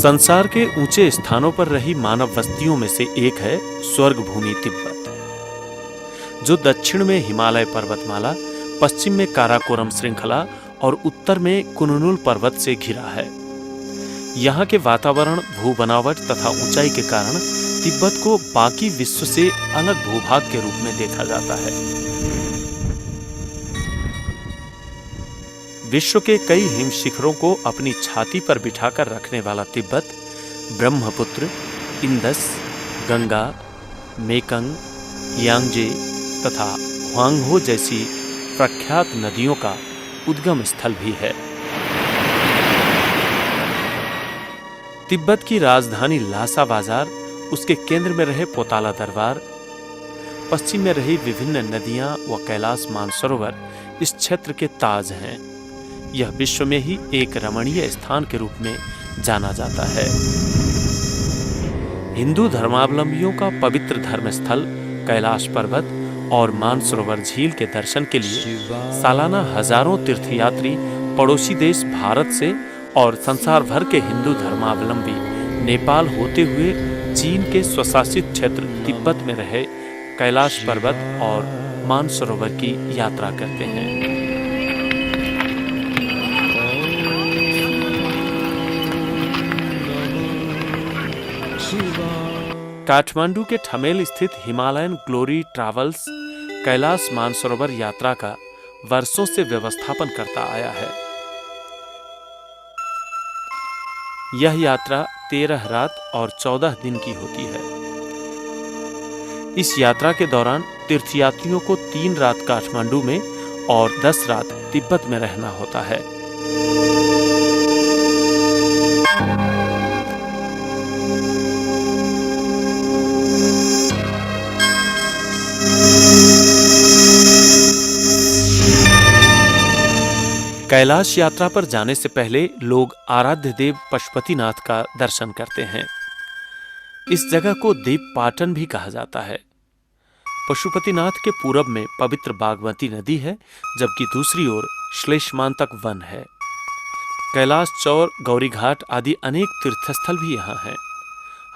संसार के ऊंचे स्थानों पर रही मानव बस्तियों में से एक है स्वर्ग भूमि तिब्बत, जो दक्षिण में हिमालय पर्वतमाला, पश्चिम में काराकोरम श्रृंखला और उत्तर में कुनलुन पर्वत से घिरा है। यहाँ के वातावरण, भूबनावट तथा ऊंचाई के कारण तिब्बत को बाकी विश्व से अलग भूभाग के रूप में देखा जाता है। विश्व के कई हिम शिखरों को अपनी छाती पर बिठाकर रखने वाला तिब्बत ब्रह्मपुत्र, इंदस, गंगा, मेकंग, यांगजे तथा ह्वांगहो जैसी प्रख्यात नदियों का उद्गम स्थल भी है। तिब्बत की राजधानी लासा बाजार, उसके केंद्र में रहे पोताला दरबार, पश्चिम में रही विभिन्न नदियां व कैलाश मानसरोवर इस क्षेत्र के ताज हैं। यह विश्व में ही एक रमणीय स्थान के रूप में जाना जाता है। हिंदू धर्मावलंबियों का पवित्र धर्म स्थल कैलाश पर्वत और मानसरोवर झील के दर्शन के लिए सालाना हजारों तीर्थयात्री पड़ोसी देश भारत से और संसार भर के हिंदू धर्मावलंबी नेपाल होते हुए चीन के स्वशासित क्षेत्र तिब्बत में रहे कैलाश पर्वत और मानसरोवर की यात्रा करते हैं। काठमांडू के ठमेल स्थित Himalayan glory travels Kailash Mansarovar यात्रा का वर्षों से व्यवस्थापन करता आया है। यह यात्रा 13 रात और 14 दिन की होती है। इस यात्रा के दौरान तीर्थयात्रियों को 3 रात काठमांडू में और 10 रात तिब्बत में रहना होता है। कैलाश यात्रा पर जाने से पहले लोग आराध्य देव पशुपतिनाथ का दर्शन करते हैं। इस जगह को देवपाटन भी कहा जाता है। पशुपतिनाथ के पूरब में पवित्र बागमती नदी है, जबकि दूसरी ओर श्लेषमांतक वन है। कैलाश चौर, गौरीघाट आदि अनेक तीर्थस्थल भी यहाँ हैं।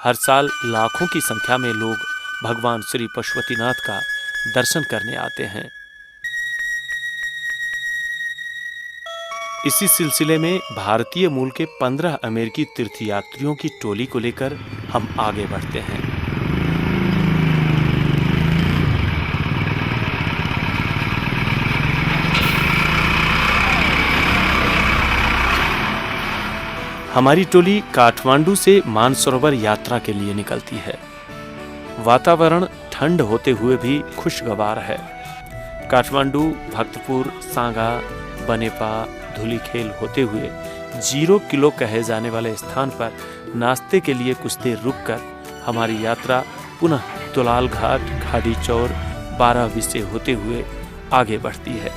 हर साल लाखों की संख्या में लोग भगवान श्री पशुपतिनाथ का दर्शन करने आते हैं। इसी सिलसिले में भारतीय मूल के 15 अमेरिकी तीर्थयात्रियों की टोली को लेकर हम आगे बढ़ते हैं। हमारी टोली काठमांडू से मानसरोवर यात्रा के लिए निकलती है। वातावरण ठंड होते हुए भी खुशगवार है। काठमांडू, भक्तपुर, सांगा, बनेपा, धुलीखेल होते हुए 0 किलो कहे जाने वाले स्थान पर नाश्ते के लिए कुछ देर रुककर हमारी यात्रा पुनः तुलाल घाट, खाड़ी चौर, 12 विसे होते हुए आगे बढ़ती है।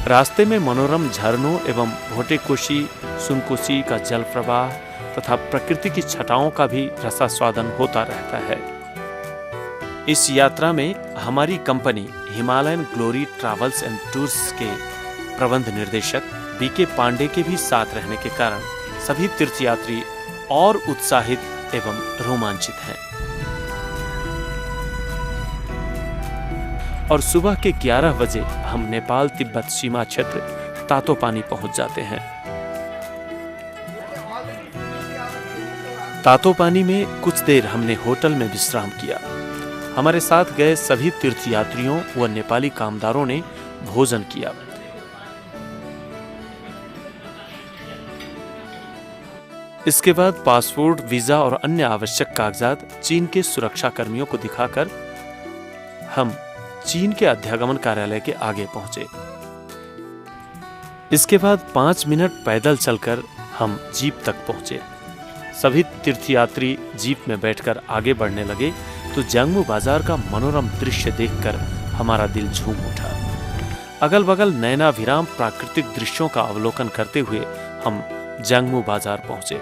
रास्ते में मनोरम झरनों एवं भोटेकोशी, सुनकोशी का जल प्रवाह तथा प्रकृति की छटाओं का भी रसास्वादन होता रहता है। इस यात्रा में हमारी company Himalayan glory travels and tours के प्रबंध निर्देशक बीके पांडे के भी साथ रहने के कारण सभी तीर्थयात्री और उत्साहित एवं रोमांचित हैं। और सुबह के 11 बजे हम नेपाल तिब्बत सीमा क्षेत्र तातोपानी पहुंच जाते हैं। तातोपानी में कुछ देर हमने होटल में विश्राम किया। हमारे साथ गए सभी तीर्थयात्रियों व नेपाली कामदारों ने भोजन किया। इसके बाद पासपोर्ट, वीजा और अन्य आवश्यक कागजात चीन के सुरक्षा कर्मियों को दिखाकर हम चीन के अध्यागमन कार्यालय के आगे पहुंचे। इसके बाद 5 मिनट पैदल चलकर हम जीप तक पहुंचे। सभी तीर्थयात्री जीप में बैठकर आगे बढ़ने लगे तो जांगमू बाजार का मनोरम दृश्य देखकर हमारा दिल झूम उठा। अगल बगल नयनाभिराम प्राकृतिक दृश्यों का अवलोकन करते हुए हम जांगमू बाजार पहुंचे।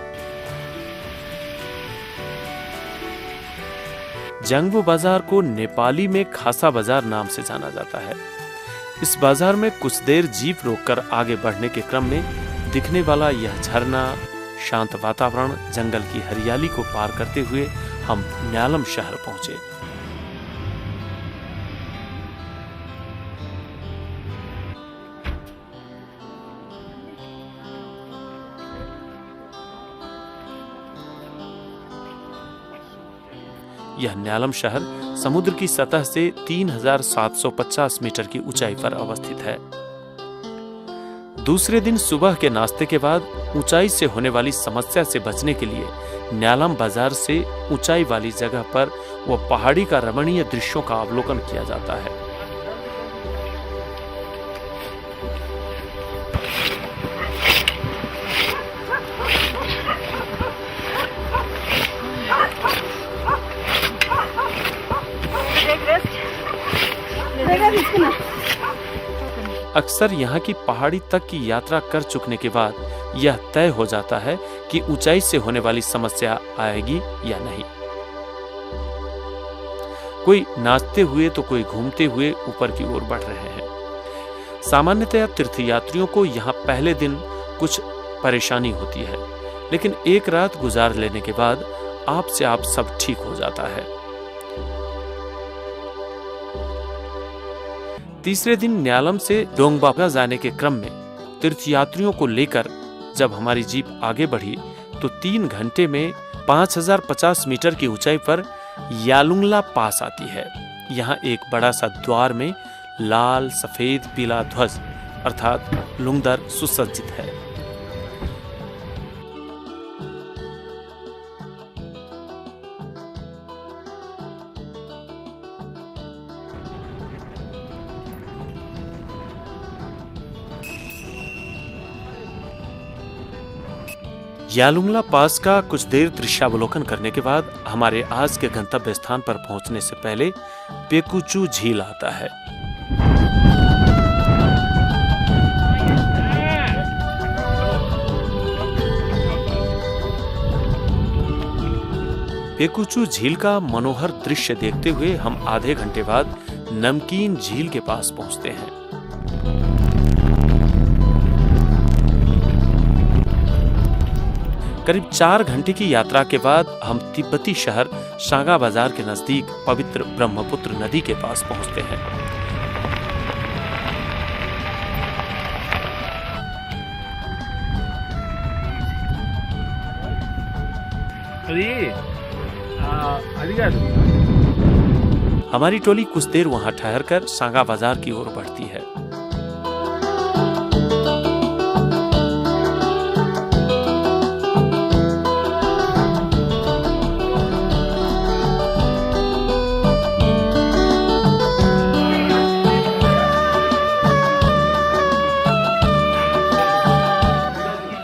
जांगमू बाजार को नेपाली में खासा बाजार नाम से जाना जाता है। इस बाजार में कुछ देर जीप रोककर आगे बढ़ने के क्रम में दिखने वाला यह झरना, शांत वातावरण, जंगल की हरियाली को पार करते हुए हम न्यालम शहर पहुंचे। यह न्यालम शहर समुद्र की सतह से 3750 मीटर की ऊंचाई पर अवस्थित है। दूसरे दिन सुबह के नाश्ते के बाद ऊंचाई से होने वाली समस्या से बचने के लिए न्यालम बाजार से ऊंचाई वाली जगह पर वह पहाड़ी का रमणीय दृश्यों का अवलोकन किया जाता है। अक्सर यहाँ की पहाड़ी तक की यात्रा कर चुकने के बाद यह तय हो जाता है कि ऊंचाई से होने वाली समस्या आएगी या नहीं। कोई नाचते हुए तो कोई घूमते हुए ऊपर की ओर बढ़ रहे हैं। सामान्यतया तीर्थयात्रियों को यहाँ पहले दिन कुछ परेशानी होती है, लेकिन एक रात गुजार लेने के बाद आप से आप सब ठीक हो जाता है। तीसरे दिन न्यालम से डोंगबा जाने के क्रम में तीर्थयात्रियों को लेकर जब हमारी जीप आगे बढ़ी तो 3 घंटे में 5050 मीटर की ऊंचाई पर यालुंगला पास आती है। यहाँ एक बड़ा सा द्वार में लाल, सफेद, पीला ध्वज अर्थात लुंगदर सुसज्जित है। यालुंगला पास का कुछ देर दृश्यावलोकन करने के बाद हमारे आज के गंतव्य स्थान पर पहुंचने से पहले पेकुचू झील आता है। पेकुचू झील का मनोहर दृश्य देखते हुए हम आधे घंटे बाद नमकीन झील के पास पहुंचते हैं। करीब 4 घंटे की यात्रा के बाद हम तिब्बती शहर शांगा बाजार के नजदीक पवित्र ब्रह्मपुत्र नदी के पास पहुंचते हैं। हमारी टोली कुछ देर वहां ठहरकर शांगा बाजार की ओर बढ़ती है।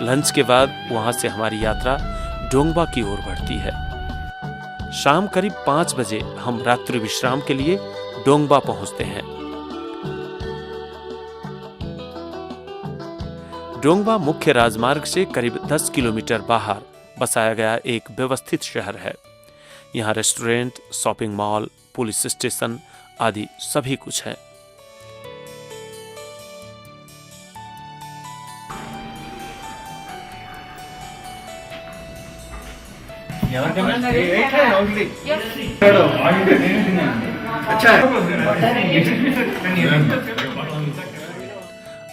लंच के बाद वहां से हमारी यात्रा डोंगबा की ओर बढ़ती है। शाम करीब 5 बजे हम रात्रि विश्राम के लिए डोंगबा पहुंचते हैं। डोंगबा मुख्य राजमार्ग से करीब 10 किलोमीटर बाहर बसाया गया एक व्यवस्थित शहर है। यहाँ restaurant, shopping mall, police station आदि सभी कुछ है।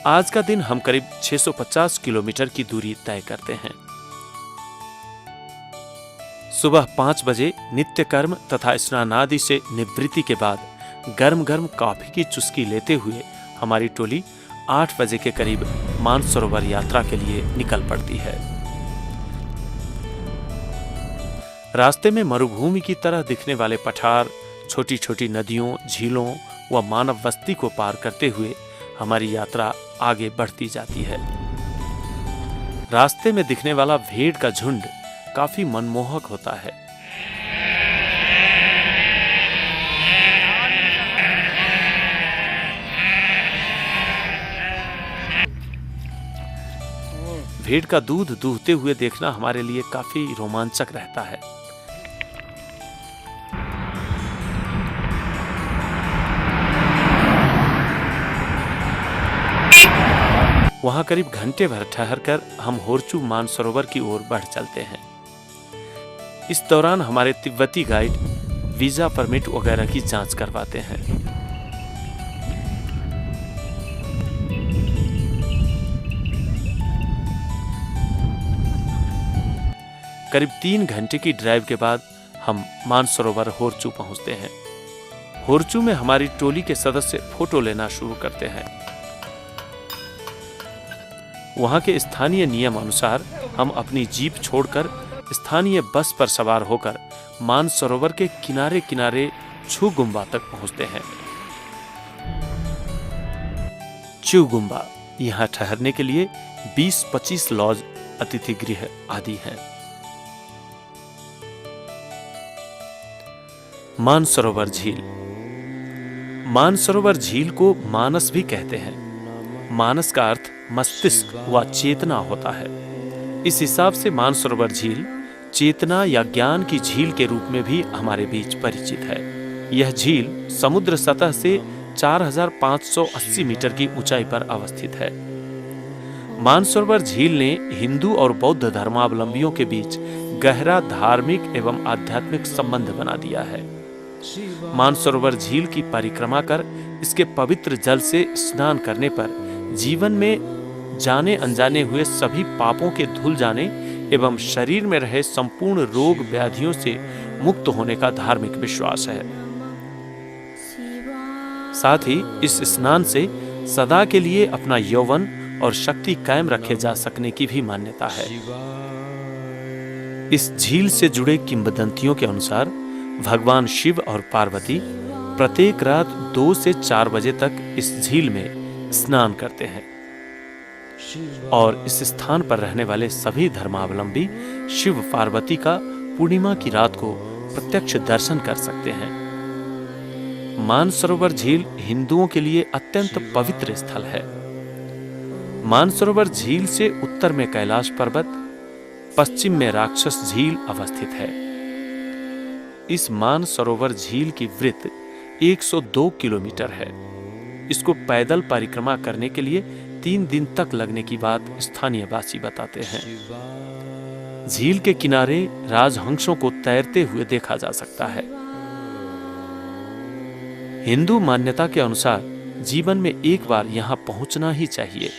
आज का दिन हम करीब 650 किलोमीटर की दूरी तय करते हैं। सुबह 5 बजे नित्य कर्म तथा स्नान आदि से निवृत्ति के बाद गर्म गर्म कॉफी की चुस्की लेते हुए हमारी टोली 8 बजे के करीब मानसरोवर यात्रा के लिए निकल पड़ती है। रास्ते में मरुभूमि की तरह दिखने वाले पठार, छोटी छोटी नदियों, झीलों व मानव बस्ती को पार करते हुए हमारी यात्रा आगे बढ़ती जाती है। रास्ते में दिखने वाला भेड़ का झुंड काफी मनमोहक होता है। भेड़ का दूध दूहते हुए देखना हमारे लिए काफी रोमांचक रहता है। वहां करीब घंटे भर ठहरकर हम होरचू मानसरोवर की ओर बढ़ चलते हैं। इस दौरान हमारे तिब्बती गाइड वीजा परमिट वगैरह की जांच करवाते हैं। करीब 3 घंटे की ड्राइव के बाद हम मानसरोवर होरचू पहुंचते हैं। होरचू में हमारी टोली के सदस्य फोटो लेना शुरू करते हैं। वहां के स्थानीय नियम अनुसार हम अपनी जीप छोड़कर स्थानीय बस पर सवार होकर मानसरोवर के किनारे किनारे छूगुम्बा तक पहुंचते हैं। छूगुम्बा यहां ठहरने के लिए 20-25 लॉज, अतिथि गृह आदि हैं। मानसरोवर झील। मानसरोवर झील को मानस भी कहते हैं। मानस का अर्थ मस्तिष्क व चेतना होता है। इस हिसाब से मानसरोवर झील चेतना या ज्ञान की झील के रूप में भी हमारे बीच परिचित है। यह झील समुद्र सतह से 4580 मीटर की ऊंचाई पर अवस्थित है। मानसरोवर झील ने हिंदू और बौद्ध धर्मावलंबियों के बीच गहरा धार्मिक एवं आध्यात्मिक संबंध बना दिया है। मानसरोवर झील की परिक्रमा कर इसके पवित्र जल से स्नान करने पर जीवन में जाने अनजाने हुए सभी पापों के धुल जाने एवं शरीर में रहे संपूर्ण रोग व्याधियों से मुक्त होने का धार्मिक विश्वास है। साथ ही इस स्नान से सदा के लिए अपना यौवन और शक्ति कायम रखे जा सकने की भी मान्यता है। इस झील से जुड़े किंवदंतियों के अनुसार भगवान शिव और पार्वती प्रत्येक रात 2 से 4 बजे तक इस झील में स्नान करते हैं और इस स्थान पर रहने वाले सभी धर्मावलंबी शिव पार्वती का पूर्णिमा की रात को प्रत्यक्ष दर्शन कर सकते हैं। मानसरोवर झील हिंदुओं के लिए अत्यंत पवित्र स्थल है। मानसरोवर झील से उत्तर में कैलाश पर्वत, पश्चिम में राक्षस झील अवस्थित है। इस मानसरोवर झील की वृत्त 102 किलोमीटर है। इसको पैदल परिक्रमा करने के लिए 3 दिन तक लगने की बात स्थानीय वासी बताते हैं। झील के किनारे राजहंसों को तैरते हुए देखा जा सकता है। हिंदू मान्यता के अनुसार जीवन में एक बार यहाँ पहुंचना ही चाहिए।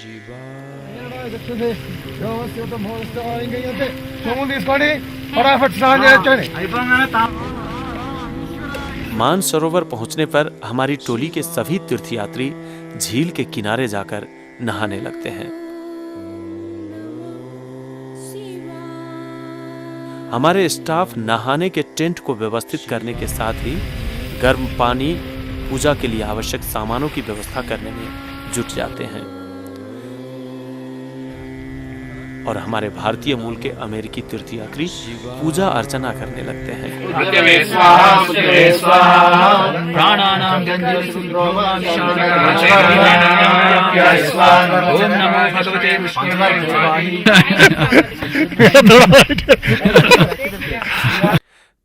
मानसरोवर पहुंचने पर हमारी टोली के सभी तीर्थयात्री झील के किनारे जाकर नहाने लगते हैं। हमारे स्टाफ नहाने के टेंट को व्यवस्थित करने के साथ ही गर्म पानी, पूजा के लिए आवश्यक सामानों की व्यवस्था करने में जुट जाते हैं और हमारे भारतीय मूल के अमेरिकी तीर्थयात्री पूजा अर्चना करने लगते हैं।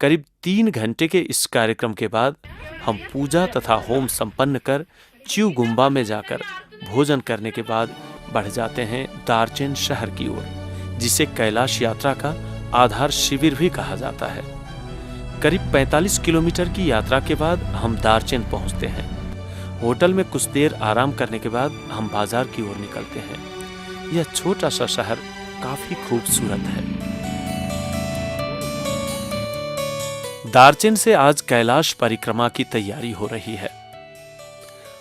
करीब 3 घंटे के इस कार्यक्रम के बाद हम पूजा तथा होम संपन्न कर छूगुम्बा में जाकर भोजन करने के बाद बढ़ जाते हैं दार्चेन शहर की ओर, जिसे कैलाश यात्रा का आधार शिविर भी कहा जाता है। करीब 45 किलोमीटर की यात्रा के बाद हम दार्चेन पहुंचते हैं। होटल में कुछ देर आराम करने के बाद हम बाजार की ओर निकलते हैं। यह छोटा सा शहर काफी खूबसूरत है। दार्चेन से आज कैलाश परिक्रमा की तैयारी हो रही है।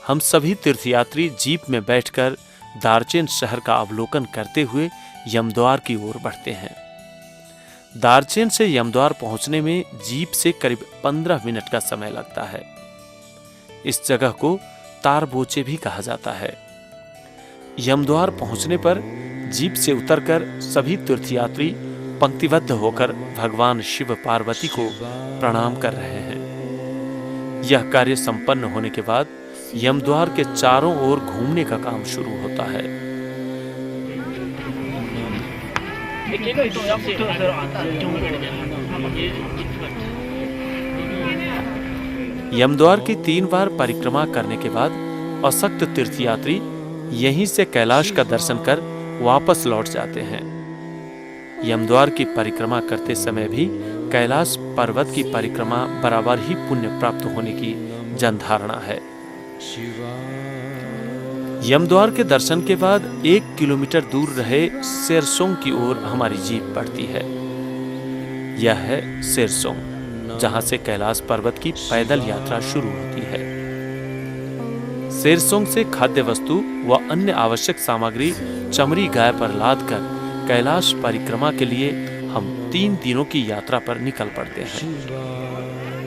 हम सभी तीर्थयात्री जीप में बैठकर दार्चेन शहर का अवलोकन करते हुए यमद्वार की ओर बढ़ते हैं। दार्चेन से यमद्वार पहुंचने में जीप से करीब 15 मिनट का समय लगता है। इस जगह को तारबोचे भी कहा जाता है। यमद्वार पहुंचने पर जीप से उतरकर सभी तीर्थयात्री पंक्तिबद्ध होकर भगवान शिव पार्वती को प्रणाम कर रहे हैं। यह कार्य संपन्न होने के बाद यमद्वार के चारों ओर घूमने का काम शुरू होता है। यमद्वार की 3 बार परिक्रमा करने के बाद असक्त तीर्थयात्री यहीं से कैलाश का दर्शन कर वापस लौट जाते हैं। यमद्वार की परिक्रमा करते समय भी कैलाश पर्वत की परिक्रमा बराबर ही पुण्य प्राप्त होने की जनधारणा है। यमद्वार के दर्शन के बाद 1 किलोमीटर दूर रहे सेरसोंग की ओर हमारी जीप बढ़ती है। यह है सेरसोंग, जहां से कैलाश पर्वत की पैदल यात्रा शुरू होती है। सेरसोंग से खाद्य वस्तु व अन्य आवश्यक सामग्री चमड़ी गाय पर लादकर कैलाश परिक्रमा के लिए हम 3 दिनों की यात्रा पर निकल पड़ते हैं।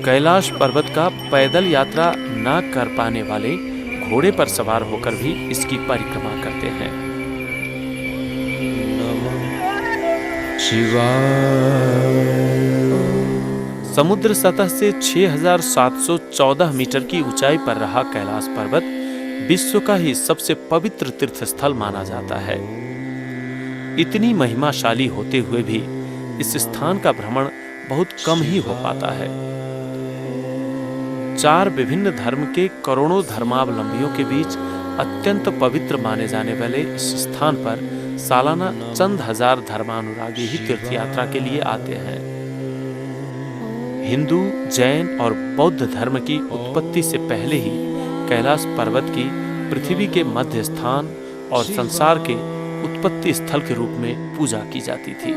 कैलाश पर्वत का पैदल यात्रा न कर पाने वाले घोड़े पर सवार होकर भी इसकी परिक्रमा करते हैं। समुद्र सतह से 6,714 मीटर की ऊंचाई पर रहा कैलाश पर्वत विश्व का ही सबसे पवित्र तीर्थ स्थल माना जाता है। इतनी महिमाशाली होते हुए भी इस स्थान का भ्रमण बहुत कम ही हो पाता है। 4 विभिन्न धर्म के करोड़ों धर्मावलंबियों के बीच अत्यंत पवित्र माने जाने वाले इस स्थान पर सालाना चंद हजार धर्मानुरागी ही तीर्थ यात्रा के लिए आते हैं। हिंदू, जैन और बौद्ध धर्म की उत्पत्ति से पहले ही कैलाश पर्वत की पृथ्वी के मध्य स्थान और संसार के उत्पत्ति स्थल के रूप में पूजा की जाती थी।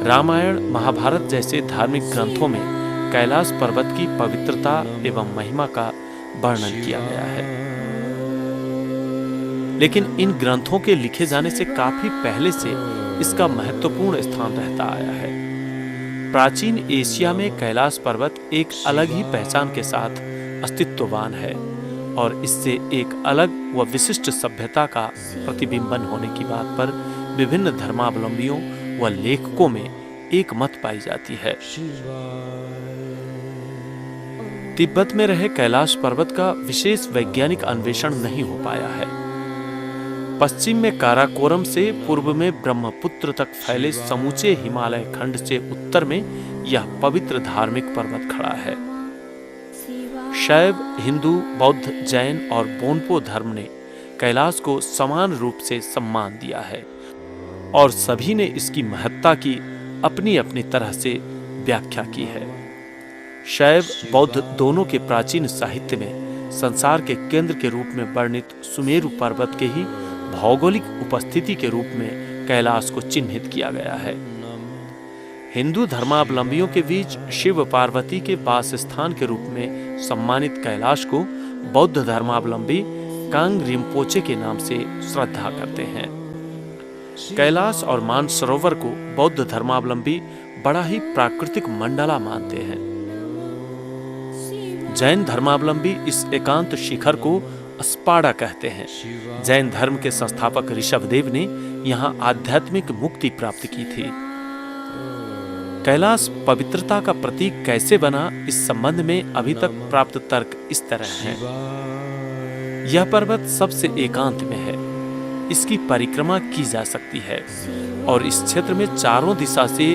रामायण, महाभारत जैसे धार्मिक ग्रंथों में कैलाश पर्वत की पवित्रता एवं महिमा का वर्णन किया गया है। लेकिन इन ग्रंथों के लिखे जाने से काफी पहले से इसका महत्वपूर्ण स्थान रहता आया है। प्राचीन एशिया में कैलाश पर्वत एक अलग ही पहचान के साथ अस्तित्ववान है और इससे एक अलग व विशिष्ट सभ्यता का प्रतिबिंबन होने की बात पर विभिन्न धर्मावलंबियों व लेखकों में एक मत पाई जाती है। तिब्बत में रहे कैलाश पर्वत का विशेष वैज्ञानिक अन्वेषण नहीं हो पाया है। पश्चिम में काराकोरम से पूर्व में ब्रह्मपुत्र तक फैले समूचे हिमालय खंड से उत्तर में यह पवित्र धार्मिक पर्वत खड़ा है। शैव, हिंदू, बौद्ध, जैन और बोनपो धर्म ने कैलाश को समान रूप से सम्मान दिया है और सभी ने इसकी महत्ता की अपनी अपनी तरह से व्याख्या की है। शैव, बौद्ध दोनों के प्राचीन साहित्य में संसार के केंद्र के रूप में वर्णित सुमेरु पर्वत के ही भौगोलिक उपस्थिति के रूप में कैलाश को चिन्हित किया गया है। हिंदू धर्मावलंबियों के बीच शिव पार्वती के वास स्थान के रूप में सम्मानित कैलाश को बौद्ध धर्मावलंबी कांग रिम्पोचे के नाम से श्रद्धा करते हैं। कैलाश और मानसरोवर को बौद्ध धर्मावलंबी बड़ा ही प्राकृतिक मंडला मानते हैं। जैन धर्मावलंबी इस एकांत शिखर को स्पाडा कहते हैं। जैन धर्म के संस्थापक ऋषभदेव ने यहाँ आध्यात्मिक मुक्ति प्राप्त की थी। कैलाश पवित्रता का प्रतीक कैसे बना, इस संबंध में अभी तक प्राप्त तर्क इस तरह हैं। यह पर्वत सबसे एकांत में है, इसकी परिक्रमा की जा सकती है और इस क्षेत्र में चारों दिशा से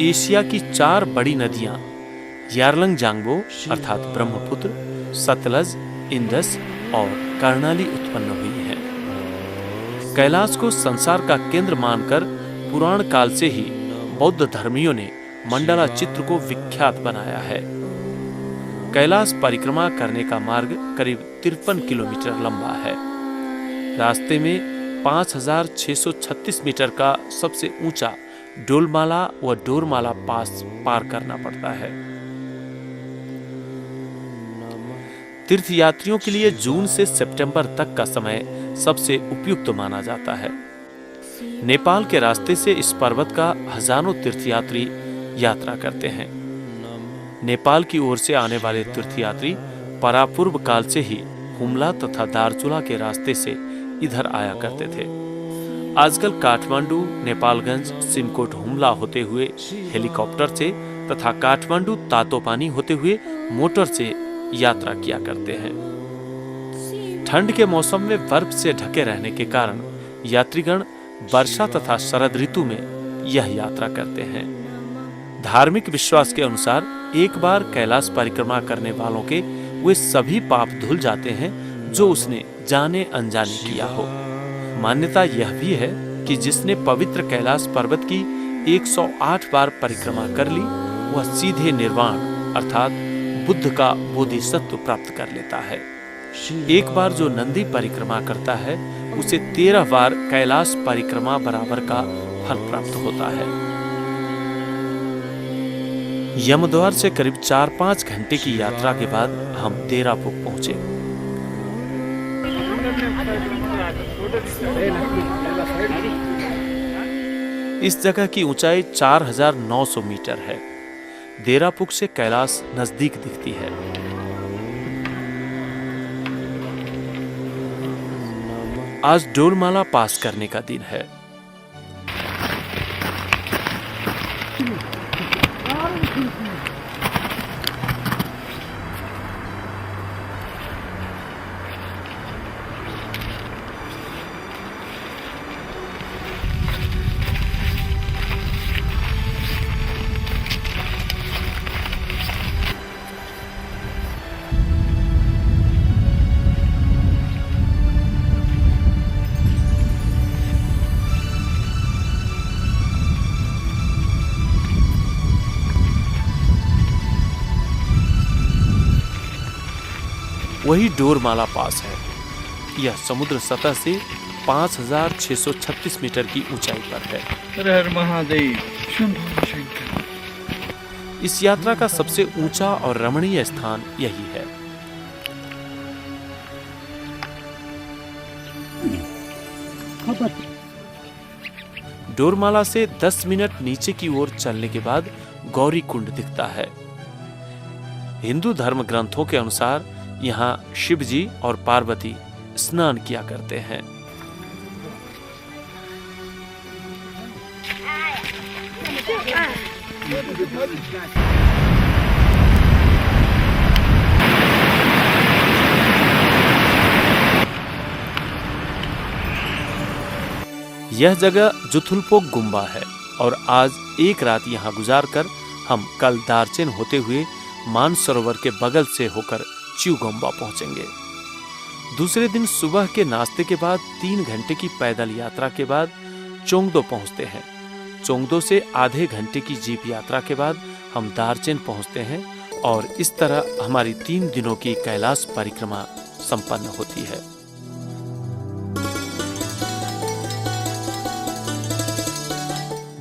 एशिया की 4 बड़ी नदियां यारलंग जांगबो अर्थात ब्रह्मपुत्र, सतलज, इंदस और कर्णाली उत्पन्न हुई है। कैलाश को संसार का केंद्र मानकर पुराण काल से ही बौद्ध धर्मियों ने मंडला चित्र को विख्यात बनाया है। कैलाश परिक्रमा करने का मार्ग करीब 53 किलोमीटर लंबा है। रास्ते में 5,636 मीटर का सबसे ऊंचा डोलमाला व डोरमाला पास पार करना पड़ता है। तीर्थयात्रियों के लिए जून से सितंबर तक का समय सबसे उपयुक्त माना जाता है। नेपाल के रास्ते से इस पर्वत का हजारों तीर्थयात्री यात्रा करते हैं। नेपाल की ओर से आने वाले तीर्थयात्री परापूर्व काल से ही हुमला तथा दार्चुला के रास्ते से इधर आया करते थे। आजकल काठमांडू, नेपालगंज, सिमकोट, हुमला होते हुए हेलीकॉप्टर से तथा काठमांडू तातोपानी होते हुए मोटर से यात्रा किया करते हैं। ठंड के मौसम में बर्फ से ढके रहने के कारण यात्रीगण वर्षा तथा शरद ऋतु में यह यात्रा करते हैं। धार्मिक विश्वास के अनुसार एक बार कैलाश परिक्रमा करने वालों के वे सभी पाप धुल जाते हैं जो उसने जाने अनजाने किया हो। मान्यता यह भी है कि जिसने पवित्र कैलाश पर्वत की 108 बार परिक्रमा कर ली, वह सीधे निर्वाण अर्थात बुद्ध का बोधिसत्व प्राप्त कर लेता है। एक बार जो नंदी परिक्रमा करता है, उसे 13 बार कैलाश परिक्रमा बराबर का फल प्राप्त होता है। यमद्वार से करीब 4-5 घंटे की यात्रा के बाद हम देरापुक पहुंचे। इस जगह की ऊंचाई 4900 मीटर है। देरापुक से कैलाश नजदीक दिखती है। आज डोरमाला पास करने का दिन है। वही डोरमाला पास है। यह समुद्र सतह से 5636 मीटर की ऊंचाई पर है। हर हर महादेव, शंभो शंकर। इस यात्रा का सबसे ऊंचा और रमणीय स्थान यही है। डोरमाला से 10 मिनट नीचे की ओर चलने के बाद गौरी कुंड दिखता है। हिंदू धर्म ग्रंथों के अनुसार यहाँ शिव जी और पार्वती स्नान किया करते हैं। यह जगह जुथुलपोक गुम्बा है और आज एक रात यहाँ गुजारकर हम कल दार्चेन होते हुए मानसरोवर के बगल से होकर चिउगोम्बा पहुंचेंगे। दूसरे दिन सुबह के नाश्ते के बाद 3 घंटे की पैदल यात्रा के बाद चोंगदो पहुंचते हैं। चोंगदो से आधे घंटे की जीप यात्रा के बाद हम दार्चेन पहुंचते हैं और इस तरह हमारी 3 दिनों की कैलाश परिक्रमा संपन्न होती है।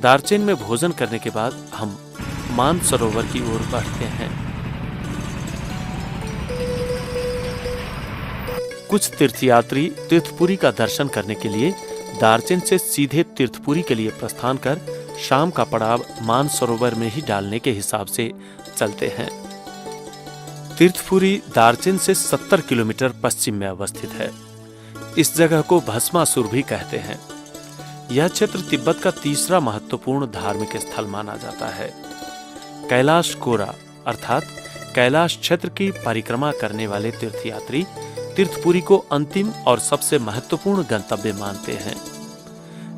दार्चेन में भोजन करने के बाद हम मानसरोवर की ओर बढ़ते हैं। कुछ तीर्थयात्री तीर्थपुरी का दर्शन करने के लिए दार्चेन से सीधे तीर्थपुरी के लिए प्रस्थान कर शाम का पड़ाव मानसरोवर में ही डालने के हिसाब से चलते हैं। तीर्थपुरी दार्चेन से 70 किलोमीटर पश्चिम में अवस्थित है। इस जगह को भस्मासुर भी कहते हैं। यह क्षेत्र तिब्बत का तीसरा महत्वपूर्ण धार्मिक स्थल माना जाता है। कैलाश कोरा अर्थात कैलाश क्षेत्र की परिक्रमा करने वाले तीर्थयात्री तीर्थपुरी को अंतिम और सबसे महत्वपूर्ण गंतव्य मानते हैं।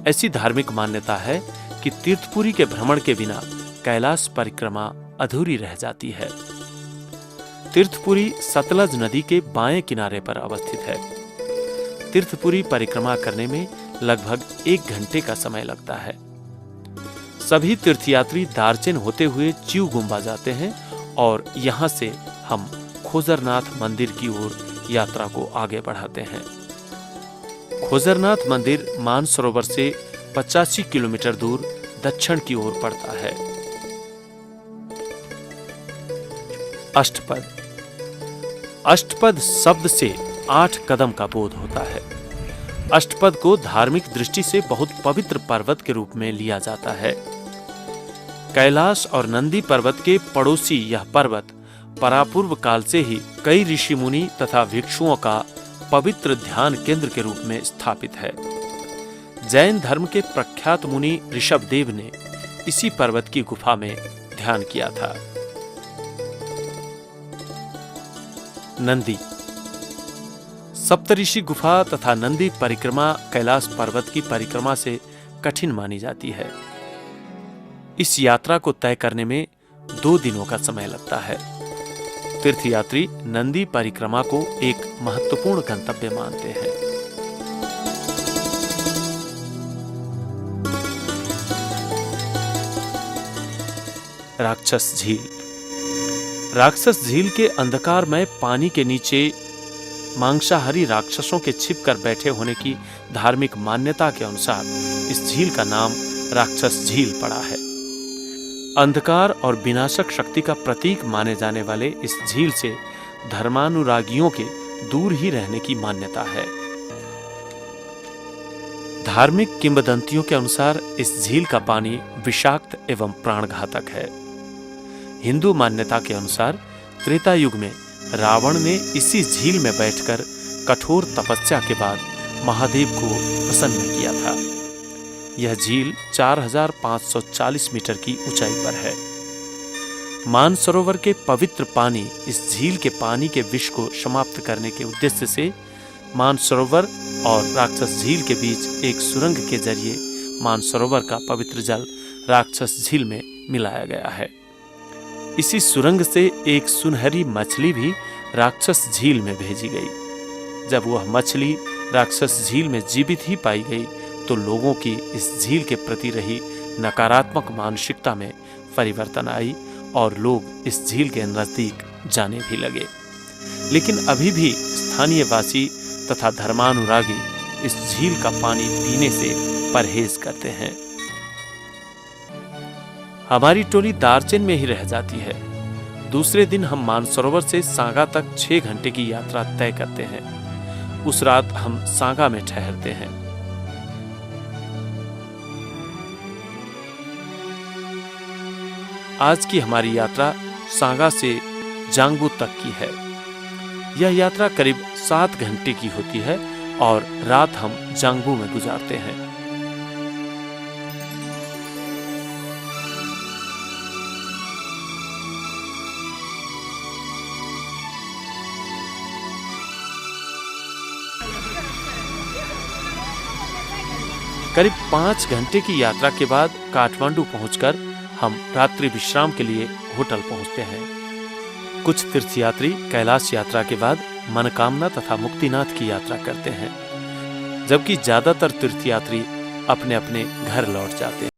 ऐसी धार्मिक मान्यता है कि तीर्थपुरी के भ्रमण के बिना कैलाश परिक्रमा अधूरी रह जाती है। तीर्थपुरी सतलज नदी के बाएं किनारे पर अवस्थित है। तीर्थपुरी परिक्रमा करने में लगभग 1 घंटे का समय लगता है। सभी तीर्थयात्री दार्चेन होते हुए चिउगोम्बा जाते हैं और यहाँ से हम खोजरनाथ मंदिर की ओर यात्रा को आगे बढ़ाते हैं। खोजरनाथ मंदिर मानसरोवर से 85 किलोमीटर दूर दक्षिण की ओर पड़ता है। अष्टपद। अष्टपद शब्द से 8 कदम का बोध होता है। अष्टपद को धार्मिक दृष्टि से बहुत पवित्र पर्वत के रूप में लिया जाता है। कैलाश और नंदी पर्वत के पड़ोसी यह पर्वत परापूर्व काल से ही कई ऋषि मुनि तथा भिक्षुओं का पवित्र ध्यान केंद्र के रूप में स्थापित है। जैन धर्म के प्रख्यात मुनि ऋषभदेव ने इसी पर्वत की गुफा में ध्यान किया था। नंदी। सप्तऋषि गुफा तथा नंदी परिक्रमा कैलाश पर्वत की परिक्रमा से कठिन मानी जाती है। इस यात्रा को तय करने में 2 दिनों का समय लगता है। तीर्थयात्री नंदी परिक्रमा को एक महत्वपूर्ण गंतव्य मानते हैं। राक्षस झील। राक्षस झील के अंधकारमय पानी के नीचे मांसाहारी राक्षसों के छिपकर बैठे होने की धार्मिक मान्यता के अनुसार इस झील का नाम राक्षस झील पड़ा है। अंधकार और विनाशक शक्ति का प्रतीक माने जाने वाले इस झील से धर्मानुरागियों के दूर ही रहने की मान्यता है। धार्मिक किंवदंतियों के अनुसार इस झील का पानी विषाक्त एवं प्राणघातक है। हिंदू मान्यता के अनुसार त्रेता युग में रावण ने इसी झील में बैठकर कठोर तपस्या के बाद महादेव को प्रसन्न किया था। यह झील 4540 मीटर की ऊंचाई पर है। मानसरोवर के पवित्र पानी इस झील के पानी के विष को समाप्त करने के उद्देश्य से मानसरोवर और राक्षस झील के बीच एक सुरंग के जरिए मानसरोवर का पवित्र जल राक्षस झील में मिलाया गया है। इसी सुरंग से एक सुनहरी मछली भी राक्षस झील में भेजी गई। जब वह मछली राक्षस झील में जीवित ही पाई गई तो लोगों की इस झील के प्रति रही नकारात्मक मानसिकता में परिवर्तन आई और लोग इस झील के नजदीक जाने भी लगे। लेकिन अभी भी स्थानीय वासी तथा धर्मानुरागी इस झील का पानी पीने से परहेज करते हैं। हमारी टोली दार्जिलिंग में ही रह जाती है। दूसरे दिन हम मानसरोवर से सांगा तक 6 घंटे की यात्रा तय करते हैं। उस रात हम सांगा में ठहरते हैं। आज की हमारी यात्रा सांगा से जांगबू तक की है। यह यात्रा करीब 7 घंटे की होती है और रात हम जांगबू में गुजारते हैं। करीब 5 घंटे की यात्रा के बाद काठमांडू पहुंचकर हम रात्रि विश्राम के लिए होटल पहुंचते हैं। कुछ तीर्थयात्री कैलाश यात्रा के बाद मनकामना तथा मुक्तिनाथ की यात्रा करते हैं, जबकि ज्यादातर तीर्थयात्री अपने अपने घर लौट जाते हैं।